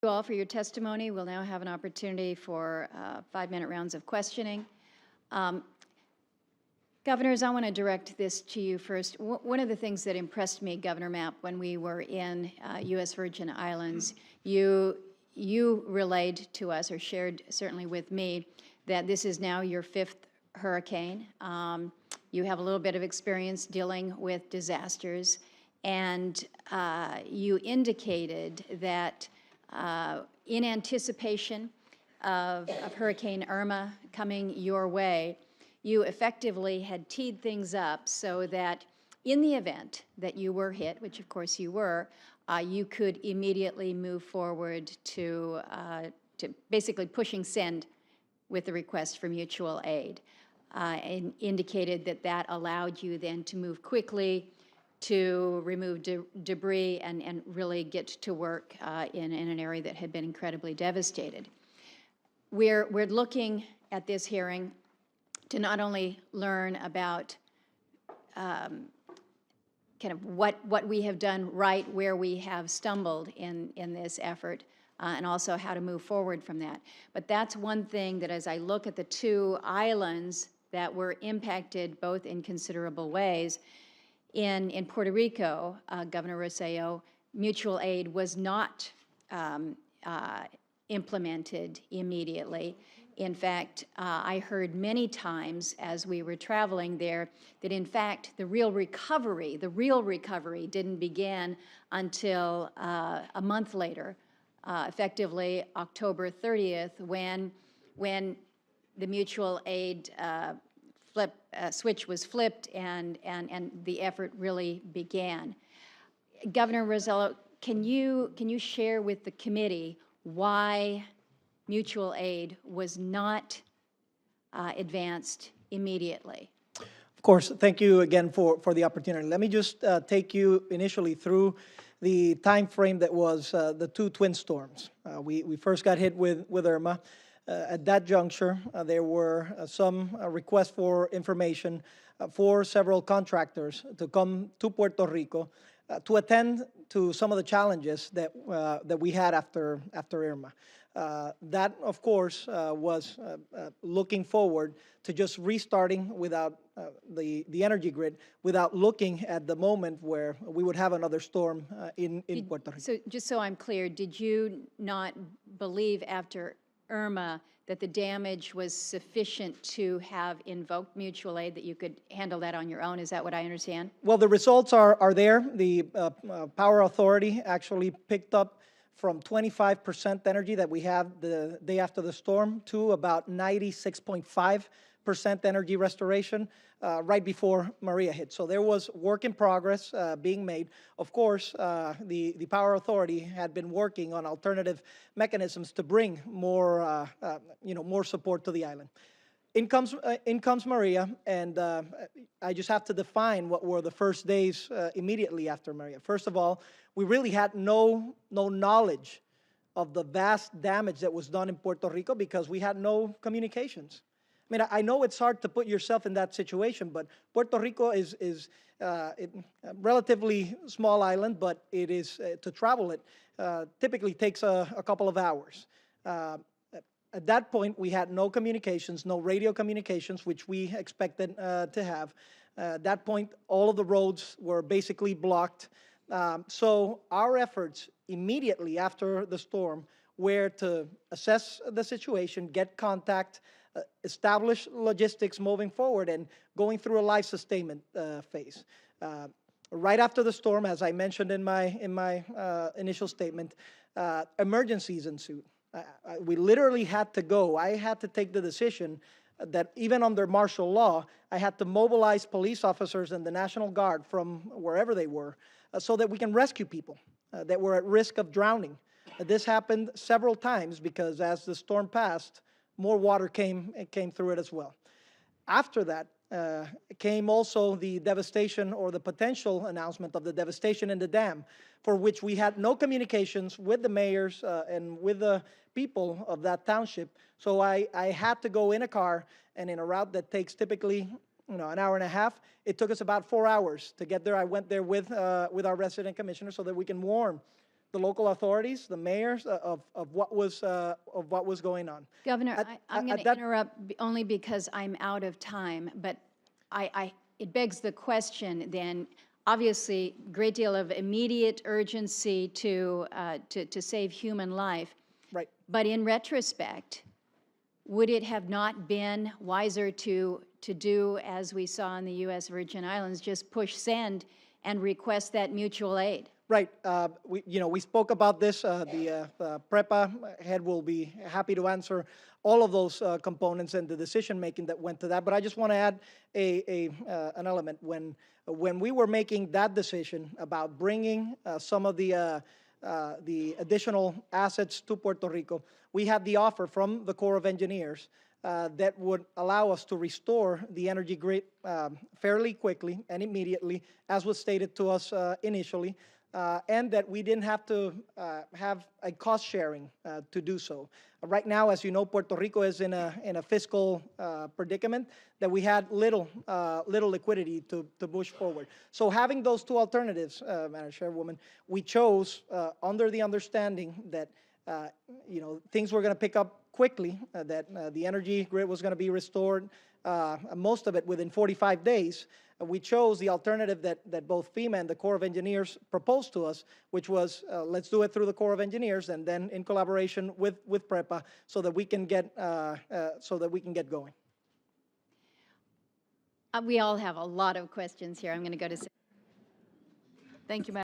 You all for your testimony. We'll now have an opportunity for 5-minute rounds of questioning. Governors, I want to direct this to you first. One of the things that impressed me, Governor Mapp, when we were in U.S. Virgin Islands, you relayed to us, or shared certainly with me, that this is now your 5th hurricane. You have a little bit of experience dealing with disasters, and you indicated that in anticipation of Hurricane Irma coming your way, you effectively had teed things up so that in the event that you were hit, which of course you were, you could immediately move forward to basically pushing send with the request for mutual aid, and indicated that that allowed you then to move quickly to remove debris and really get to work in an area that had been incredibly devastated. We're looking at this hearing to not only learn about kind of what we have done right, where we have stumbled in this effort, and also how to move forward from that. But that's one thing that as I look at the 2 islands that were impacted both in considerable ways, in Puerto Rico, Governor Rosselló, mutual aid was not implemented immediately. In fact, I heard many times as we were traveling there that in fact the real recovery didn't begin until a month later, effectively October 30th, when the mutual aid switch was flipped and the effort really began. Governor Rosselló, can you share with the committee why mutual aid was not advanced immediately? Of course. Thank you again for the opportunity. Let me just take you initially through the time frame that was the 2 twin storms. We first got hit with Irma. At that juncture, there were some requests for information for several contractors to come to Puerto Rico to attend to some of the challenges that we had after Irma. That, of course, was looking forward to just restarting without the energy grid, without looking at the moment where we would have another storm in Puerto Rico. So just so I'm clear, did you not believe after Irma that the damage was sufficient to have invoked mutual aid, that you could handle that on your own? Is that what I understand? Well, the results are there. The Power Authority actually picked up from 25% energy that we had the day after the storm to about 96.5% energy restoration right before Maria hit. So there was work in progress being made. Of course, the Power Authority had been working on alternative mechanisms to bring more, more support to the island. In comes Maria, and I just have to define what were the first days immediately after Maria. First of all, we really had no knowledge of the vast damage that was done in Puerto Rico because we had no communications. I mean, I know it's hard to put yourself in that situation, but Puerto Rico is a relatively small island, but it is to travel it typically takes a couple of hours. At that point, we had no communications, no radio communications, which we expected to have. At that point, all of the roads were basically blocked. So our efforts immediately after the storm were to assess the situation, get contact, establish logistics moving forward, and going through a life sustainment phase. Right after the storm, as I mentioned in my initial statement, emergencies ensued. We literally had to go. I had to take the decision that even under martial law, I had to mobilize police officers and the National Guard from wherever they were so that we can rescue people that were at risk of drowning. This happened several times because as the storm passed, more water came through it as well. After that came also the devastation, or the potential announcement of the devastation in the dam, for which we had no communications with the mayors and with the people of that township. So I had to go in a car, and in a route that takes typically an hour and a half, it took us about 4 hours to get there. I went there with our resident commissioner so that we can warn the local authorities, the mayors, of what was going on. Governor, I'm going to interrupt only because I'm out of time, but it begs the question then, obviously, great deal of immediate urgency to save human life. Right. But in retrospect, would it have not been wiser to do, as we saw in the U.S. Virgin Islands, just push send and request that mutual aid? Right. We spoke about this. The PREPA head will be happy to answer all of those components and the decision making that went to that. But I just want to add an element. When we were making that decision about bringing some of the additional assets to Puerto Rico, we had the offer from the Corps of Engineers that would allow us to restore the energy grid fairly quickly and immediately, as was stated to us initially, and that we didn't have to have a cost sharing to do so. Right now, as you know, Puerto Rico is in a fiscal predicament that we had little liquidity to push forward. So having those two alternatives, Madam Chairwoman, we chose under the understanding that things were going to pick up quickly, that the energy grid was going to be restored, most of it within 45 days. We chose the alternative that both FEMA and the Corps of Engineers proposed to us, which was let's do it through the Corps of Engineers and then in collaboration with PREPA, so that we can get going. We all have a lot of questions here. I'm going to go to. Thank you, Madam.